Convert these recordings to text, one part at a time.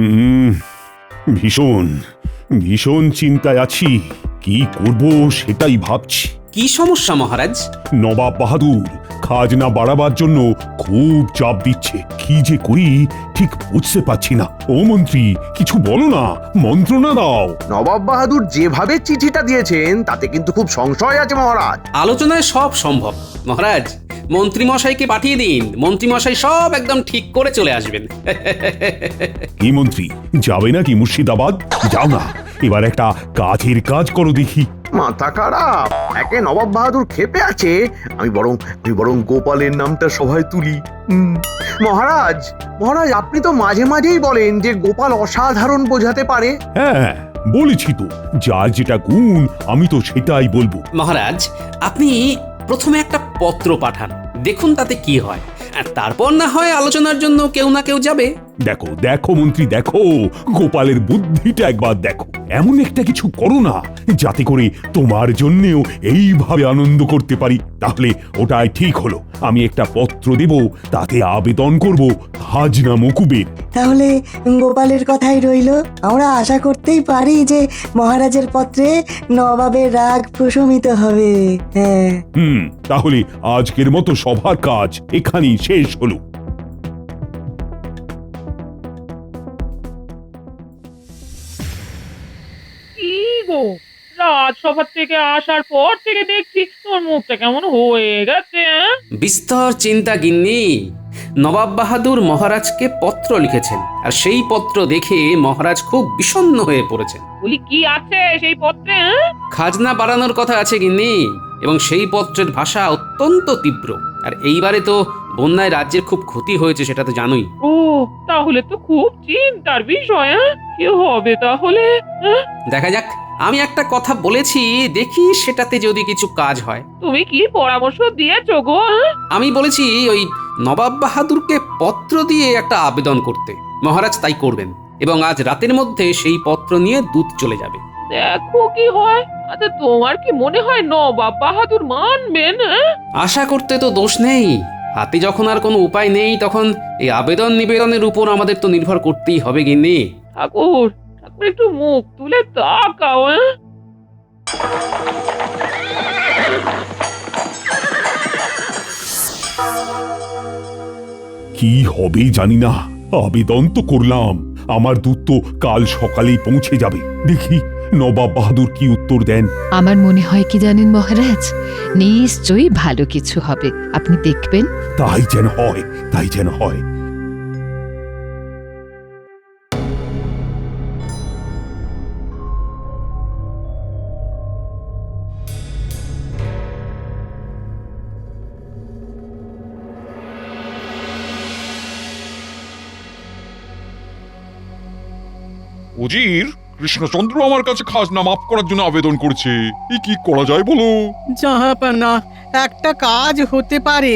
হুম, ভীষণ ভীষণ চিন্তায় আছি। কি করব সেটাই ভাবছি। কি সমস্যা মহারাজ? নবাব বাহাদুর খাজনা বাড়াবার জন্য খুব চাপ দিচ্ছে। কি যে করি ঠিক বুঝতে পারছি না। ও মন্ত্রী, কিছু বলো না, মন্ত্রণা দাও। নবাব বাহাদুর যেভাবে চিঠিটা দিয়েছেন তাতে কিন্তু খুব সংশয় আছে মহারাজ। আলোচনায় সব সম্ভব মহারাজ। মন্ত্রীমশাইকে পাঠিয়ে দিন, মন্ত্রীমশাই সব একদম ঠিক করে চলে আসবেন। কি মন্ত্রী, যাবে নাকি মুর্শিদাবাদ? যাও না, এবার একটা কাজের কাজ করো দেখি। মাথা খারাপ, একে নবাব বাহাদুর ক্ষেপে আছে। আমি বরং গোপালের নামটা সভায় তুলি। মহারাজ মহারাজ, আপনি তো মাঝে মাঝেই বলেন যে গোপাল অসাধারণ বোঝাতে পারে। হ্যাঁ, বলেছি তো, যার যেটা গুণ আমি তো সেটাই বলবো। মহারাজ, আপনি প্রথমে একটা পত্র পাঠান, দেখুন তাতে কি হয়, আর তারপর না হয় আলোচনার জন্য কেউ না কেউ যাবে। দেখো দেখো মন্ত্রী, দেখো গোপালের বুদ্ধিটা একবার দেখো। এমন একটা কিছু করো না যাতে করে তোমার জন্যেও এইভাবে আনন্দ করতে পারি। তাহলে ওটাই ঠিক হলো। আমি একটা পত্র দেব, তাতে আবেদন করব খাজনা মকুবের। তাহলে গোপালের কথাই রইল। আমরা আশা করতেই পারি যে মহারাজের পত্রে নবাবের রাগ প্রশমিত হবে। হ্যাঁ, তাহলে আজকের মতো সভার কাজ এখানেই শেষ হলো। কি গো, রাজসভা থেকে আসার পর থেকে দেখছি তোর মুখটা কেমন হয়ে গেছে। বিস্তর চিন্তা গিন্নি। নবাব বাহাদুর মহারাজকে পত্র লিখেছেন, আর সেই পত্র দেখে মহারাজ খুব বিষণ্ণ হয়ে পড়েছেন। বলি কি আছে সেই পত্রে? খাজনা বাড়ানোর কথা আছে গিন্নি, এবং সেই পত্রের ভাষা অত্যন্ত তীব্র। আর এইবারে তো বন্যায় রাজ্যের খুব ক্ষতি হয়েছে, সেটা তো জানোই। ও, তাহলে তো খুব চিন্তার বিষয়। কি হবে তাহলে? দেখা যাক, আমি একটা কথা বলেছি, দেখি সেটাতে যদি কিছু কাজ হয়। তুমি কি পরামর্শ দিয়েছো গো? আমি বলেছি ওই নবাব বাহাদুরকে পত্র দিয়ে একটা আবেদন করতে। মহারাজ তাই করবেন, এবং আজ রাতের মধ্যে সেই পত্র নিয়ে দূত চলে যাবে। দেখো কি হয়। আচ্ছা, তোমার কি মনে হয় নবাব বাহাদুর মানবেন? আশা করতে তো দোষ নেই। হাতে যখন আর কোনো উপায় নেই, তখন এই আবেদন নিবেদনের উপর আমাদের তো নির্ভর করতেই হবে গিন্নি। ঠাকুর ঠাকুর, একটু মুখ তুলে তাকাও। কি হবে জানি না। আবেদন তো করলাম, আমার দূত তো কাল সকালেই পৌঁছে যাবে। দেখি নবাব বাহাদুর কি উত্তর দেন। আমার মনে হয় কি জানেন মহারাজ, নিশ্চয়ই ভালো কিছু হবে, আপনি দেখবেন। তাই যেন হয়, তাই যেন হয়। উজির, কৃষ্ণচন্দ্র আমার কাছে খাজনা মাফ করার জন্য আবেদন করেছে। কি করা যায় বলো? জাহাপানা, একটা কাজ হতে পারে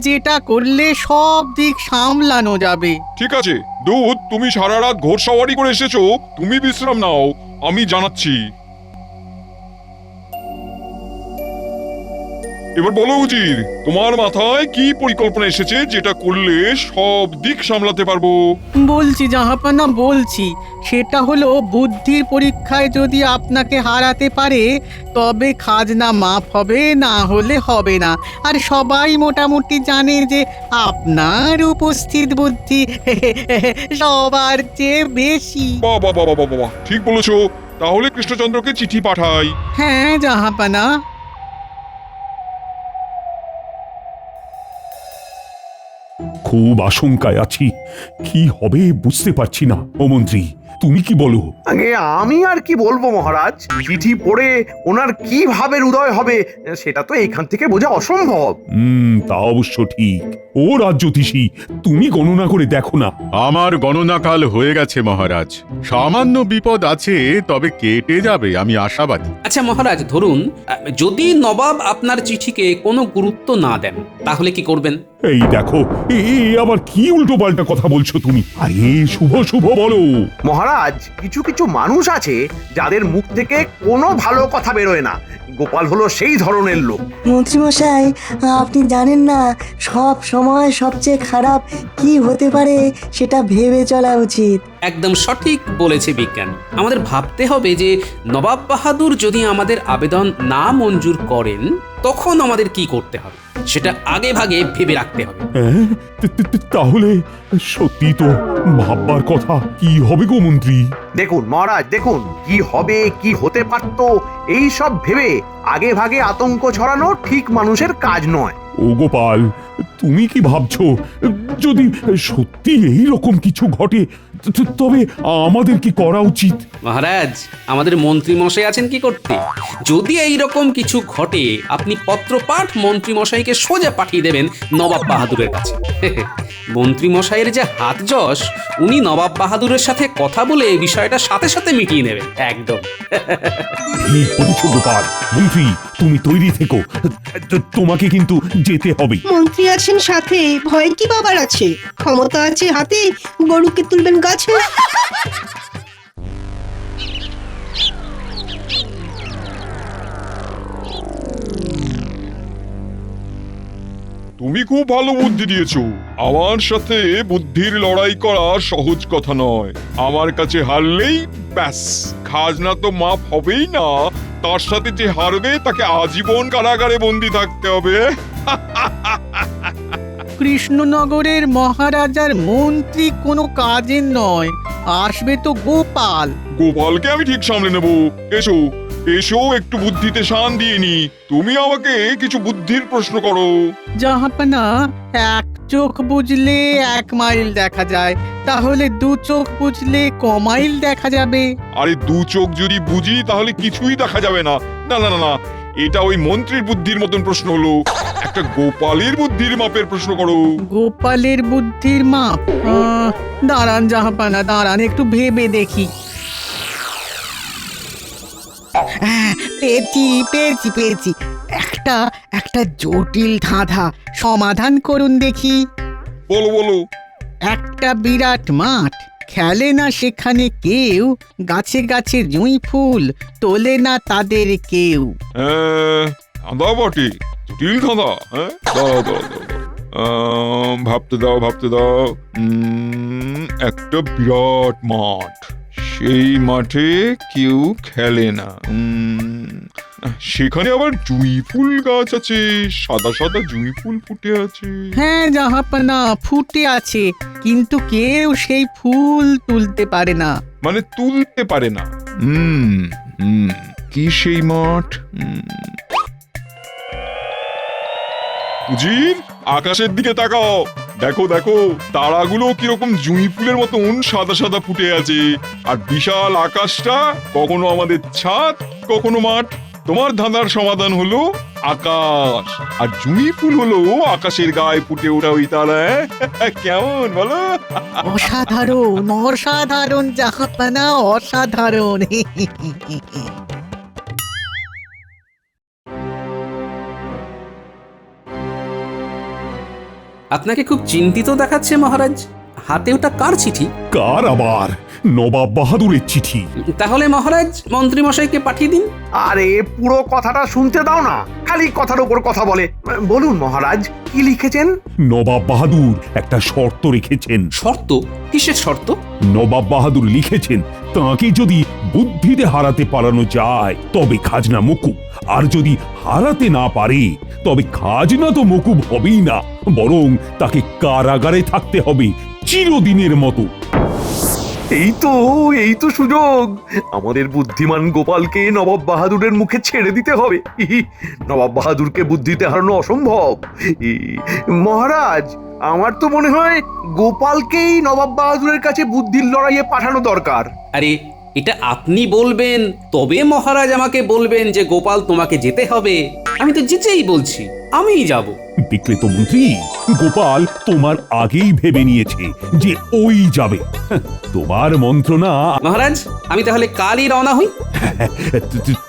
যেটা করলে সব দিক সামলানো যাবে। ঠিক আছে দূত, তুমি সারা রাত ঘোড়সওয়ারি করে এসেছো, তুমি বিশ্রাম নাও, আমি জানাচ্ছি। এবার বলো উজির, তোমার মাথায় কি পরিকল্পনা এসেছে যেটা করলে সব দিক সামলাতে পারবো? বলছি জাহাপানা, বলছি। সেটা হলো, বুদ্ধির পরীক্ষায় যদি আপনাকে হারাতে পারে তবে খাজনা মাফ হবে, না হলে হবে না। আর সবাই মোটামুটি জানে যে আপনার উপস্থিত বুদ্ধি সবার চেয়ে বেশি। বাহ বাহ বাহ বাহ বাহ, ঠিক বলেছো। তাহলে কৃষ্ণচন্দ্রকে চিঠি পাঠাই। হ্যাঁ জাহাপানা। খুব আশঙ্কায় আছি, কি হবে বুঝতে পারছি না। ও মন্ত্রী, তুমি কি বলো? আগে আমি আর কি বলবো মহারাজ, চিঠি পড়ে ওনার কি ভাবের উদয় হবে সেটা তো এইখান থেকে বোঝা অসম্ভব। তা অবশ্য ঠিক। ও রাজ্যতীষী, তুমি গণনা করে দেখো না। আমার গণনা কাল হয়ে গেছে মহারাজ। সামান্য বিপদ আছে, তবে কেটে যাবে, আমি আশাবাদী। আচ্ছা মহারাজ, ধরুন যদি নবাব আপনার চিঠিকে কোনো গুরুত্ব না দেন, তাহলে কি করবেন? এই দেখো, আবার কি উল্টো পাল্টা কথা বলছো তুমি। আরে শুভ শুভ বলো। মহারাজ, কিছু কিছু মানুষ আছে যাদের মুখ থেকে কোনো ভালো কথা বেরোয় না। গোপাল হলো সেই ধরনের লোক। মন্ত্রীমশাই, আপনি জানেন না, সব সময় সবচেয়ে খারাপ কি হতে পারে সেটা ভেবে চলা উচিত। একদম সঠিক বলেছে বিজ্ঞান। আমাদের ভাবতে হবে যে নবাব বাহাদুর যদি আমাদের আবেদন না মঞ্জুর করেন তখন আমাদের কি করতে হবে সেটা আগে ভাগে ভেবে রাখতে হবে। হ্যাঁ? তাহলে সত্যি তো ভাববার কথা। কি হবে গো মন্ত্রী? দেখুন মহারাজ, দেখুন কি হবে, কি হতে পারতো, এই সব ভেবে আগে ভাগে আতঙ্ক ছড়ানো ঠিক মানুষের কাজ নয়। ও গোপাল, তুমি কি ভাবছো যদি সত্যি এই রকম কিছু ঘটে তবে আমাদের কি করা উচিত? মহারাজ, আমাদের মন্ত্রী মশাই আছেন কি করতে? যদি এই রকম কিছু ঘটে আপনি পত্রপাঠ মন্ত্রী মশাইকে সোজা পাঠিয়ে দেবেন নবাব বাহাদুরের কাছে। মন্ত্রী মশাইয়ের যে হাত যশ, উনি নবাব বাহাদুরের সাথে কথা বলে এই বিষয়টা সাথে সাথে মিটিয়ে নেবেন। একদম। ঠিক বলেছো গোপাল। মন্ত্রী, তুমি তৈরি থেকো, তোমাকে কিন্তু যেতে হবে। মন্ত্রী আছেন সাথে, ভয় কি বাবার আছে? ক্ষমতা আছে হাতে, গরুকে তুলবেন গাছে। তুমি খুব ভালো বুদ্ধি দিয়েছো। আমার সাথে বুদ্ধির লড়াই করা সহজ কথা নয়। আমার কাছে হারলেই ব্যাস, খাজনা তো মাফ হবেই না, তার সাথে যে হারবে তাকে আজীবন কারাগারে বন্দি থাকতে হবে। কৃষ্ণনগরের মহারাজার মন্ত্রী কোনো কাজের নয়, আসবে তো গোপাল। গোপালকে আমি ঠিক সামলে নেব। এসো এসো, একটু বুদ্ধিতে শান দিয়ে নি। তুমি আমাকে কিছু বুদ্ধির প্রশ্ন করো। জাহাপনা, এক চোখ বুঝলে 1 মাইল দেখা যায়, তাহলে 2 চোখ বুঝলে ক মাইল দেখা যাবে? আরে 2 চোখ যদি বুঝি তাহলে কিছুই দেখা যাবে না। না না না না, এটা ওই মন্ত্রীর বুদ্ধির মতন প্রশ্ন হলো। একটা গোপালের বুদ্ধির মাপের প্রশ্ন করো। গোপালের বুদ্ধির মাপ? দাঁড়ান জাহাপানা, দাঁড়ান, একটু ভেবে দেখি। পেয়েছি পেয়েছি পেয়েছি, একটা জটিল ধাঁধা, সমাধান করুন দেখি। বলো বলো। একটা বিরাট মাঠ, খেলে না সেখানে কেউ, গাছে গাছে জুঁই ফুল, তোলে না তাদের কেউ। ধাঁধা বটে, জটিল ধাঁধা। হ্যাঁ, দাও দাও দাও, ভাবতে দাও ভাবতে দাও। একটা বিরাট মাঠ, সেই মাঠে কেউ খেলে না, সেখানে আবার জুঁই ফুল গাছ আছে, সাদা সাদা জুঁই ফুল ফুটে আছে। হ্যাঁ জাহাপানা, ফুটে আছে, কিন্তু কেউ সেই ফুল তুলতে পারে না। মানে তুলতে পারে না। কি সেই মাঠ? উজির, আকাশের দিকে তাকাও, দেখো দেখো তারাগুলো কিরকম জুঁই ফুলের মতন সাদা সাদা ফুটে আছে। আর বিশাল আকাশটা কখনো আমাদের ছাদ, কখনো মাঠ। তোমার ধাঁধার সমাধান হলো আকাশ, আর জুঁই ফুল হলো আকাশের গায়ে ফুটে ওঠা ওই তারা। কেমন বলো? অসাধারণ অসাধারণ জাহাপানা, অসাধারণ। আপনাকে খুব চিন্তিত দেখাচ্ছে মহারাজ। হাতে ওটা কার চিঠি? কার আবার? নবাব বাহাদুরের চিঠি। তাহলে মহারাজ মন্ত্রী মশাইকে পাঠিয়ে দিন। আরে পুরো কথাটা শুনতে দাও না, খালি কথার উপর কথা বলে। বলুন মহারাজ, কি লিখেছেন? নবাব বাহাদুর একটা শর্ত রেখেছেন। শর্ত? কিসের শর্ত? নবাব বাহাদুর লিখেছেন তাকে যদি বুদ্ধিতে হারাতে পারানো যায় তবে খাজনা মকুব, আর যদি হারাতে না পারে তবে খাজনা তো মকুব হবেই না, বরং তাকে কারাগারে থাকতে হবে চিরদিনের মতো। এই তো সুযোগ। আমাদের বুদ্ধিমান গোপালকে নবাব বাহাদুরের মুখে ছেড়ে দিতে হবে। নবাব বাহাদুরকে বুদ্ধিতে হারানো অসম্ভব। মহারাজ, আমার তো মনে হয় গোপালকেই নবাব বাহাদুরের কাছে বুদ্ধির লড়াইয়ে পাঠানো দরকার। আরে এটা আপনি বলবেন, তবে মহারাজ আমাকে বলবেন যে গোপাল তোমাকে যেতে হবে। আমি তো যেতেই বলছি, আমিই যাব। দেখলে তো মন্ত্রী, গোপাল তোমার আগেই ভেবে নিয়েছে যে ওই যাবে। তোমার মন্ত্রণা। মহারাজ, আমি তাহলে কালই রওনা হই।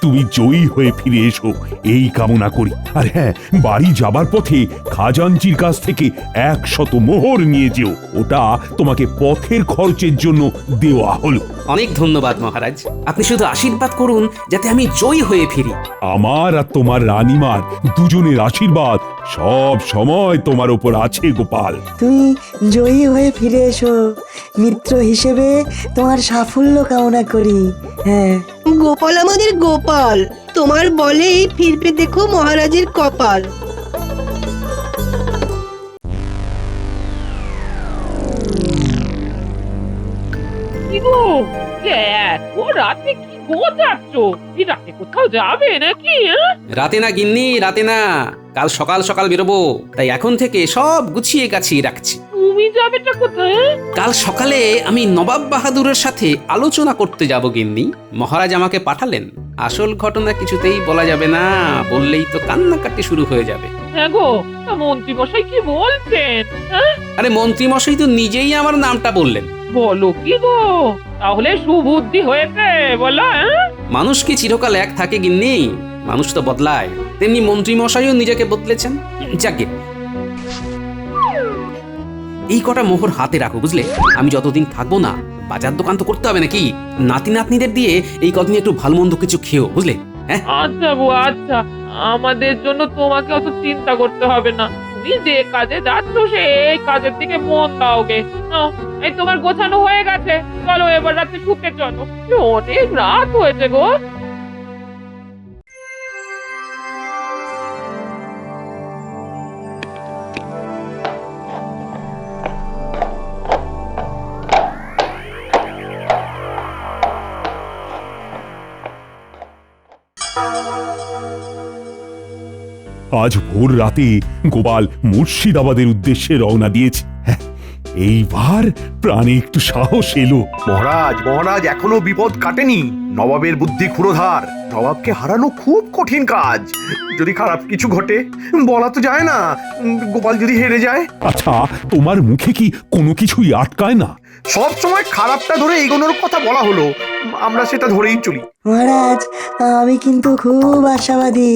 তুমি জয়ী হয়ে ফিরে এসো এই কামনা করি। আর হ্যাঁ, বাড়ি যাবার পথে খাজাঞ্চির কাছ থেকে 100 মোহর নিয়ে যেও, ওটা তোমাকে পথের খরচের জন্য দেওয়া হলো। অনেক ধন্যবাদ মহারাজ, আপনি শুধু আশীর্বাদ করুন যাতে আমি জয়ী হয়ে ফিরি। আমার আর তোমার রানীমার দুজনের আশীর্বাদ সব সময় তোমার উপর আছে গোপাল। তুমি জয়ী হয়ে ফিরে এসো, মিত্র হিসেবে তোমার সাফল্য কামনা করি। হ্যাঁ, গোপাল আমাদের গোপাল, তোমার বলেই ফিরবে দেখো মহারাজের কপাল। কি গো, এত রাতে কি গোছাচ্ছ? এই রাতে কোথাও যাবে নাকি? রাতে না গিন্নি, রাতে না, কাল সকাল সকাল বেরোবো, তাই এখন থেকে সব গুছিয়ে গাছিয়ে রাখছি। তুমি যাবেটা কোথায়? কাল সকালে আমি নবাব বাহাদুরের সাথে আলোচনা করতে যাব গিন্নি। মহারাজ আমাকে পাঠালেন। আসল ঘটনা কিছুতেই বলা যাবে না, বললেই তো কান্নাকাটি শুরু হয়ে যাবে। হ্যাঁ গো, তা মন্ত্রী মশাই কি বলছেন? আরে মন্ত্রী মশাই তো নিজেই আমার নামটা বললেন। বলো কি গো, তাহলে সুবুদ্ধি হয়েছে বলো? মানুষ কি চিরকাল এক থাকে গিন্নি? মানুষ তো বদলায়, তেমনি মন্ত্রী মশাইও নিজেকে বদলেছেন। যাকে এই কটা মোহর হাতে রাখো, বুঝলে? আমি যতদিন থাকবো না, বাজার দোকান তো করতে হবে নাকি? নাতি নাতনিদের দিয়ে এই কদিন একটু ভালো মন্দ কিছু খেও, বুঝলে? হ্যাঁ, আচ্ছা গো আচ্ছা, আমাদের জন্য তোমাকে অত চিন্তা করতে হবে না। তুমি যে কাজে যাচ্ছ সেই কাজের দিকে মন দাও গে। নাও, এই তোমার গোছানো হয়ে গেছে, চলো এবার রাতে শুতে চলো। অনেক রাত হয়েছে গো। আজ ভোর রাতে গোপাল মুর্শিদাবাদের উদ্দেশ্যে রওনা দিয়েছে। হ্যাঁ, এইবার প্রাণে একটু সাহস এলো। মহারাজ মহারাজ এখনো বিপদ কাটেনি। নবাবের বুদ্ধি ক্ষুরধার, নবাবকে হারানো খুব কঠিন কাজ। যদি খারাপ কিছু ঘটে বলা তো যায় না, গোপাল যদি হেরে যায়। আচ্ছা, তোমার মুখে কি কোনো কিছুই আটকায় না? সব সময় খারাপটা ধরে এগোনোর কথা বলা হলো, আমরা সেটা ধরেই চলি। মহারাজ, আমি কিন্তু খুব আশাবাদী।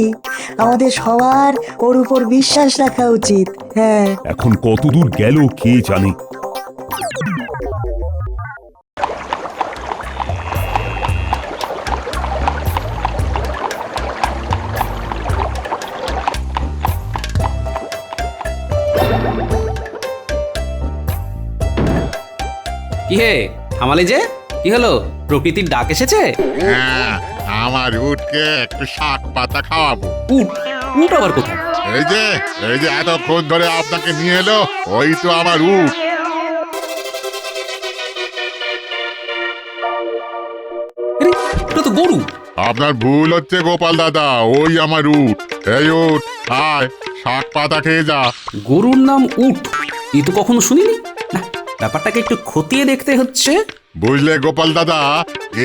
আমাদের সবার ওর উপর বিশ্বাস রাখা উচিত। হ্যাঁ, এখন কতদূর গেল কে জানে। কি হে আমালে যে, কি হলো? প্রকৃতির ডাক এসেছে? হ্যাঁ, আমার উটকে একটু শাক পাতা খাওয়াবো। উট? উট আবার কোথায়? এই যে এতক্ষণ ধরে আপনাকে নিয়ে এলো, ওই তো আমার উট। আরে, এটা তো গরু। আপনার ভুল হচ্ছে গোপাল দাদা, ওই আমার উট। এই উট, আয় শাক পাতা খেয়ে যা। গরুর নাম উট? এ তো কখনো শুনিনি। না, ব্যাপারটাকে একটু খতিয়ে দেখতে হচ্ছে। বুঝলে গোপাল দাদা,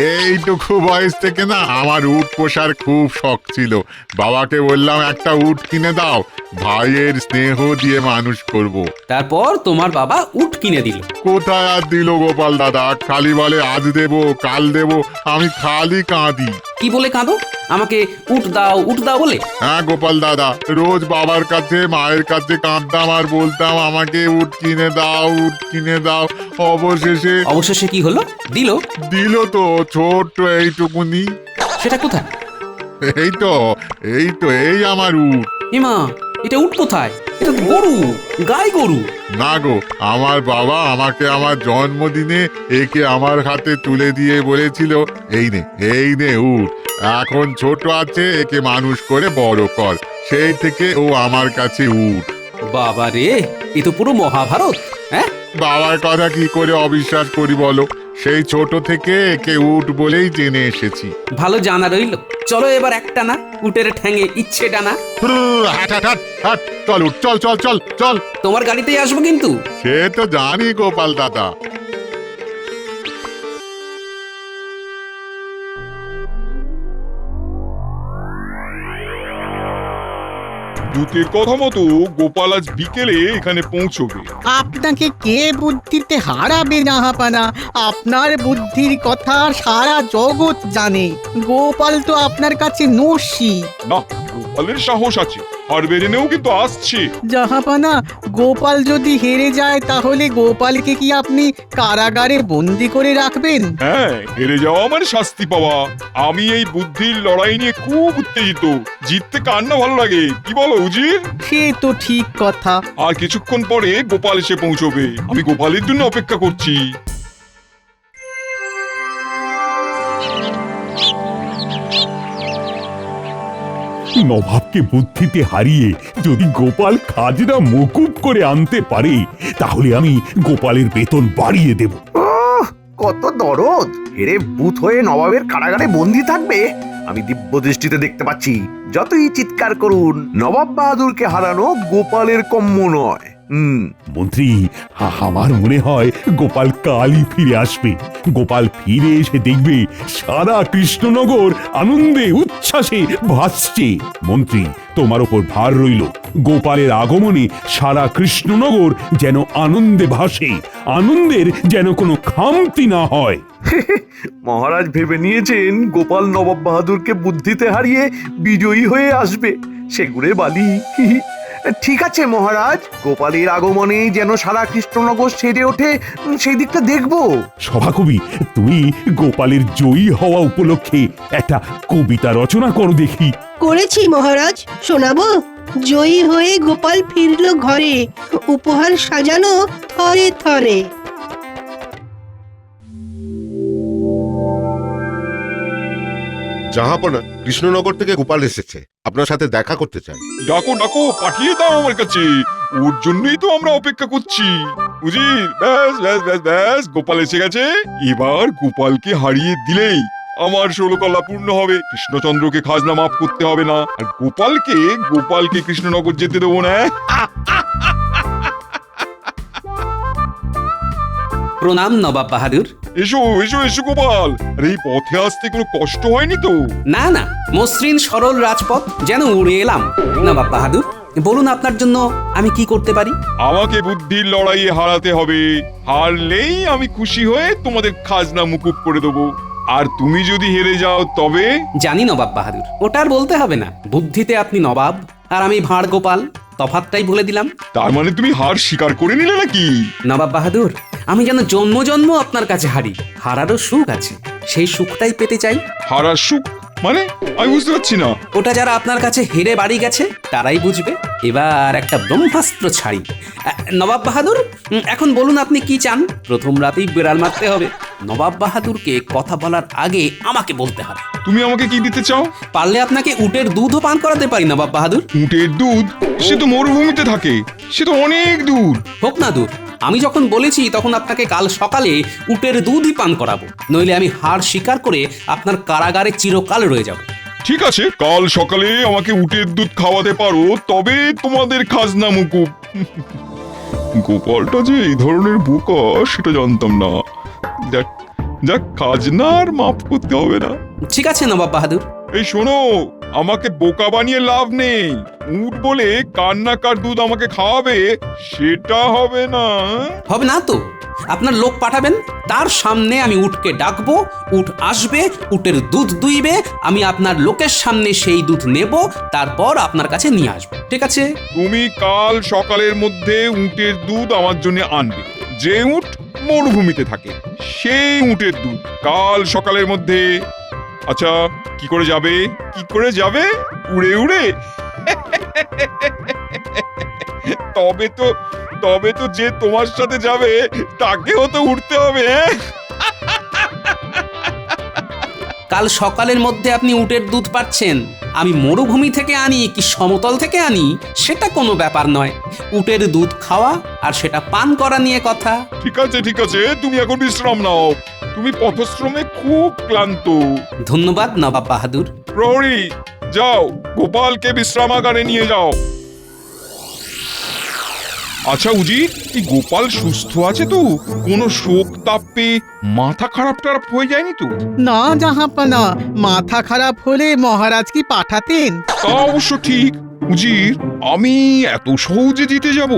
এইটুকু বয়স থেকে না আমার উট পোষার খুব শখ ছিল। বাবাকে বললাম একটা উট কিনে দাও, ভাইয়ের স্নেহ দিয়ে মানুষ করব। তারপর তোমার বাবা উট কিনে দিল। কোথায় আর দিল গোপাল দাদা, খালি বলে আজ দেবো কাল দেবো, আমি খালি কাঁদি। কি বলে কাঁদো? আমাকে উট দাও উট দাও বলে? হ্যাঁ গোপাল দাদা, রোজ বাবার কাছে মায়ের কাছে কাঁদতাম আর বলতাম আমাকে উট কিনে দাও উট কিনে দাও। অবশেষে কি হলো? দিল তো ছোট্ট এইটুকুনি। সেটা কোথায়? এই তো এই আমার উট। এমা, এটা উট কোথায়? এটা তো গরু, গাই গরু। না গো, আমার বাবা আমাকে আমার জন্মদিনে একে আমার হাতে তুলে দিয়ে বলেছিল, এই নে উট, এখন ছোট আছে, একে মানুষ করে বড় কর। সেই থেকে ও আমার কাছে উট। বাবা রে, এ তো পুরো মহাভারত। হ্যাঁ, বাবার কথা কি করে অবিশ্বাস করি বলো? সেই ছোট থেকে একে উট বলেই জেনে এসেছি। ভালো জানা রইল। চলো এবার একটা না উটের ঠ্যাঙে ইচ্ছে ডানা। হাট, চল উঠ, চল চল চল চল। তোমার গাড়িতেই আসবো কিন্তু। সে তো জানি গোপাল দাদা। দূতের কথা মতো গোপাল আজ বিকেলে এখানে পৌঁছবে। আপনাকে কে বুদ্ধিতে হারাবে জাহাপানা? আপনার বুদ্ধির কথা সারা জগৎ জানে। গোপাল তো আপনার কাছে নস্যি। না, গোপালের সাহস আছে, হার বেরেনেও কিন্তু আসছে। জাহাপানা, গোপাল যদি হেরে যায় তাহলে গোপালকে কি আপনি কারাগারে বন্দি করে রাখবেন? হ্যাঁ, হেরে যাওয়া মানে শাস্তি পাওয়া। আমি এই বুদ্ধির লড়াই নিয়ে খুব উত্তেজিত। জিততে কার না ভালো লাগে, কি বলো উজির? সে তো ঠিক কথা। আর কিছুক্ষণ পরে গোপাল এসে পৌঁছবে। আমি গোপালের জন্য অপেক্ষা করছি। নবাবকে বুদ্ধিতে হারিয়ে যদি গোপাল খাজনা মকুব করে আনতে পারে তাহলে আমি গোপালের বেতন বাড়িয়ে দেব। ওহ, কত দরদ! হেরে ভূত হয়ে নবাবের কারাগারে বন্দি থাকবে। আমি দিব্য দৃষ্টিতে দেখতে পাচ্ছি। যতই চিৎকার করুন, নবাব বাহাদুরকে হারানো গোপালের কম্য নয়। মন্ত্রী, আমার মনে হয় গোপাল কালই ফিরে আসবে। গোপাল ফিরে এসে দেখবে সারা কৃষ্ণনগর আনন্দে উচ্ছ্বাসে ভাসছে। মন্ত্রী, তোমার ওপর ভার রইল। গোপালের আগমনে সারা কৃষ্ণনগর যেন আনন্দে ভাসে, আনন্দের যেন কোনো খামতি না হয়। মহারাজ ভেবে নিয়েছেন গোপাল নবাব বাহাদুরকে বুদ্ধিতে হারিয়ে বিজয়ী হয়ে আসবে। সেগুড়ে বালি। ঠিক আছে মহারাজ, গোপালের আগমনে যেন সারা কৃষ্ণনগর সেজে ওঠে, সেই দিকটা দেখব। সভাকবি, তুমি গোপালের জয়ী হওয়া উপলক্ষে একটা কবিতা রচনা করো দেখি। করেছি মহারাজ, শোনাবো? জয়ী হয়ে গোপাল ফিরল ঘরে, উপহার সাজানো থরে থরে। জাহাপনা, কৃষ্ণনগর থেকে গোপাল এসেছে, আপনার সাথে দেখা করতে চাই। ডাকো ডাকো, পাঠিয়ে দাও আমার কাছে। ওর জন্যই তো আমরা অপেক্ষা করছি। উজির, ব্যাস ব্যাস ব্যাস ব্যাস, গোপাল এসে গেছে। এবার গোপালকে হারিয়ে দিলেই আমার 16 কলা পূর্ণ হবে। কৃষ্ণচন্দ্রকে খাজনা মাফ করতে হবে না, আর গোপালকে কৃষ্ণনগর যেতে দেবো না। প্রণাম নবাব বাহাদুর। এসো এসো এসো গোপাল। আরে এই পথে আসতে কোনো কষ্ট হয়নি তো? না না, মসৃণ সরল রাজপথ, যেন উড়ে এলাম। নবাব বাহাদুর, বলুন আপনার জন্য আমি কি করতে পারি? আমাকে বুদ্ধির লড়াইয়ে হারাতে হবে। হারলেই আমি খুশি হয়ে তোমাদের খাজনা মুকুব করে দেবো। আর তুমি যদি হেরে যাও তবে? জানি নবাব বাহাদুর, ওটা আর বলতে হবে না। বুদ্ধিতে আপনি নবাব আর আমি ভাঁড় গোপাল, তফাৎটাই বলে দিলাম। তার মানে তুমি হার স্বীকার করে নিলে নাকি? নবাব বাহাদুর, আমি যেন জন্ম জন্ম আপনার কাছে হারি। হারারও সুখ আছে, সেই সুখটাই পেতে চাই। হারার সুখ মানে? আমি বুঝতে পারছি না। ওটা যারা আপনার কাছে হেরে বাড়ি গেছে তারাই বুঝবে। এবার একটা ব্রহ্মাস্ত্র ছাড়ি। নবাব বাহাদুর, এখন বলুন আপনি কি চান? প্রথম রাতেই বেড়াল মারতে হবে। নবাব বাহাদুরকে কথা বলার আগে আমাকে বলতে হবে। তুমি আমাকে কি দিতে চাও? পারলে আপনাকে উটের দুধও পান করাতে পারি নবাব বাহাদুর। উটের দুধ? সে তো মরুভূমিতে থাকে, সে তো অনেক দূর। হোক না দূর, আমি যখন বলেছি তখন আপনাকে কাল সকালে উটের দুধই পান করাবো। নইলে আমি হার স্বীকার করে আপনার কারাগারে চিরকাল রয়ে যাব। ঠিক আছে, কাল সকালে আমাকে উটের দুধ খাওয়াতে পারো, তবে তোমাদের খাজনা মুকুব। গোপালটা যে এই ধরনের বোকা সেটা জানতাম না। দেখ যাক, খাজনা আর মাফ করতে হবে না। ঠিক আছে নবাব বাহাদুর। এই শোনো, আমাকে বোকা বানিয়ে লাভ নেই। উট বলে কার না কার দুধ আমাকে খাওয়াবে, সেটা হবে না। হবে না তো? আপনার লোক পাঠাবেন, তার সামনে আমি উটকে ডাকবো, উট আসবে, উটের দুধ দুইবে, আমি আপনার লোকের সামনে সেই দুধ নেব, তারপর আপনার কাছে নিয়ে আসবো। ঠিক আছে? তুমি কাল সকালের মধ্যে উটের দুধ আমার জন্য আনবে। যে উট মরুভূমিতে থাকে সেই উটের দুধ কাল সকালের মধ্যে। আচ্ছা, কি করে যাবে? কি করে যাবে? উড়ে উড়ে? তবে তো যে তোমার সাথে যাবে তাকেও তো উঠতে হবে। কাল সকালের মধ্যে আপনি উটের দুধ পাচ্ছেন। আমি মরুভূমি থেকে আনি কি সমতল থেকে আনি সেটা কোনো ব্যাপার নয়। উটের দুধ খাওয়া আর সেটা পান করা নিয়ে কথা। ঠিক আছে ঠিক আছে, তুমি এখন বিশ্রাম নাও। তুমি পথশ্রমে খুব ক্লান্ত। ধন্যবাদ নবাব বাহাদুর। প্রহরী, যাও গোপালকে বিশ্রামাগারে নিয়ে যাও। আচ্ছা উজির, এই গোপাল সুস্থ আছে তো? কোনো শোক তাপে মাথা খারাপ টারাপ হয়ে যায়নি তো? না জাহাপানা, মাথা খারাপ হলে মহারাজ কি পাঠাতেন? তা অবশ্য ঠিক। উজির, আমি এত সহজে জিতে যাব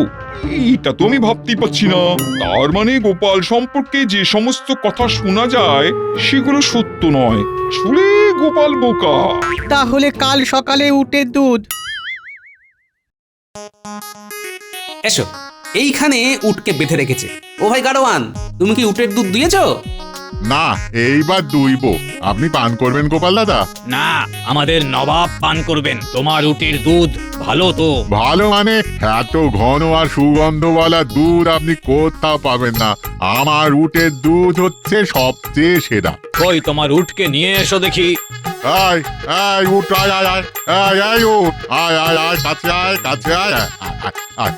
এটা তো আমি ভাবতেই পারছি না। তার মানে গোপাল সম্পর্কে যে সমস্ত কথা শোনা যায় সেগুলো সত্য নয়। আসলে গোপাল বোকা। তাহলে কাল সকালে উটের দুধ। এসো, এইখানে উটকে বেঁধে রেখেছে। ও ভাই গাড়োয়ান, তুমি কি উটের দুধ দিয়েছো? না, এইবার দুইব। আপনি পান করবেন গোপাল দাদা? না, আমাদের নবাব পান করবেন তোমার উটের দুধ। ভালো তো। ভালো মানে এত ঘন আর সুগন্ধওয়ালা দুধ আপনি কোথাও পাবেন না। আমার উটের দুধ হচ্ছে সবচেয়ে সেরা। কই তোমার উটকে নিয়ে এসো দেখি। আয় আয় উঠ, আয় আয় আয় আয় আয় উঠ, আয় আয় আয় কাছে আয়, কাছে আয় আয় আয়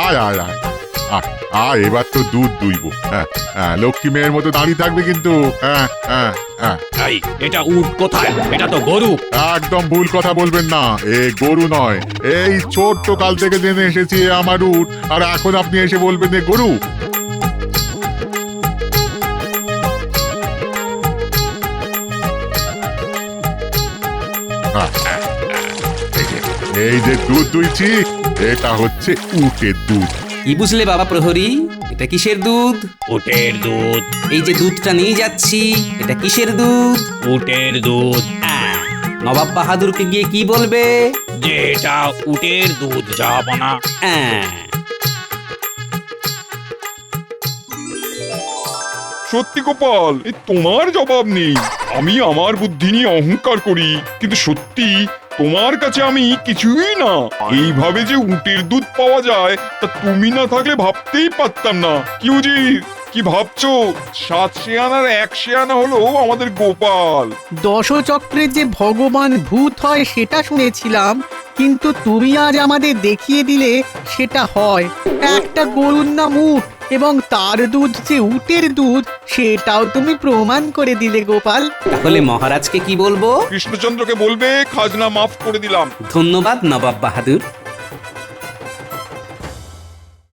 আয় আয় আয় আয় আয়, এবার তো দুধ দুইব। হ্যাঁ হ্যাঁ, লক্ষ্মী মেয়ের মতো দাঁড়িয়ে থাকবে কিন্তু। হ্যাঁ হ্যাঁ হ্যাঁ। এই, এটা উট কোথায়? এটা তো গরু। একদম ভুল কথা বলবেন না, এ গরু নয়। এই ছোট্ট কাল থেকে জেনে এসেছি এ আমার উট, আর এখন আপনি এসে বলবেন এ গরু? এই যে দুধ দুইছি, এটা হচ্ছে উটের দুধ। কি বুঝলে বাবা প্রহরী? এটা কিসের দুধ? উটের দুধ। এই যে দুধটা নিয়ে যাচ্ছি, এটা কিসের দুধ? উটের দুধ। নবাব বাহাদুরকে গিয়ে কি বলবে? যে এটা উটের দুধ, যাব না। সত্যি গোপাল, এই তোমার জবাব নেই। আমি আমার বুদ্ধি নিয়ে অহংকার করি, কিন্তু সত্যি তোমার কাছে আমি কিছুই না। এইভাবে যে উটের দুধ পাওয়া যায় তা তুমি না থাকলে ভাবতেই পারতাম না। কি উজির, কি ভাবছো? 7 শেয়ানার 1 শেয়ানা হলো আমাদের গোপাল। দশচক্রে যে ভগবান ভূত হয় সেটা শুনেছিলাম, কিন্তু তুমি আজ আমাদের দেখিয়ে দিলে সেটা হয়। একটা গরুর নাম উট, এবং তার দুধ যে উটের দুধ সেটাও তুমি প্রমাণ করে দিলে গোপাল। তাহলে মহারাজকে কি বলবো? কৃষ্ণচন্দ্রকে বলবে খাজনা মাফ করে দিলাম। ধন্যবাদ নবাব বাহাদুর।